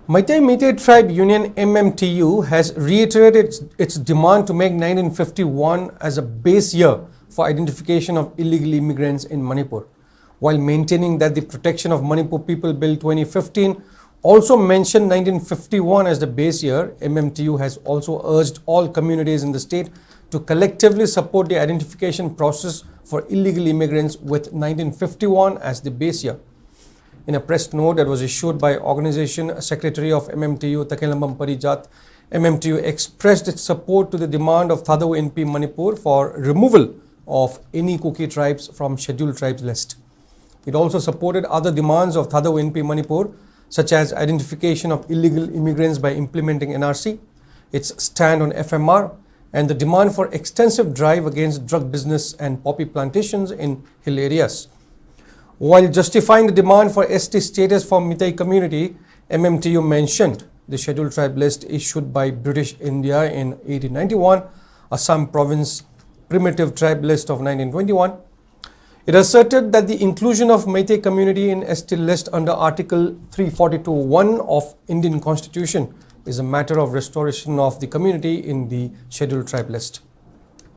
Meitei Tribe Union MMTU has reiterated its demand to make 1951 as a base year for identification of illegal immigrants in Manipur, while maintaining that the Protection of Manipur People Bill 2015 also mentioned 1951 as the base year. MMTU has also urged all communities in the state to collectively support the identification process for illegal immigrants with 1951 as the base year. In a press note that was issued by Organization Secretary of MMTU, Takelambam Parijat, MMTU expressed its support to the demand of Thadau NP Manipur for removal of any Kuki tribes from scheduled tribes list. It also supported other demands of Thadau NP Manipur, such as identification of illegal immigrants by implementing NRC, its stand on FMR, and the demand for extensive drive against drug business and poppy plantations in hill areas. While justifying the demand for ST status for Meitei community, MMTU mentioned the scheduled tribe list issued by British India in 1891, Assam province primitive tribe list of 1921. It asserted that the inclusion of Meitei community in ST list under Article 342(1) of Indian Constitution is a matter of restoration of the community in the scheduled tribe list.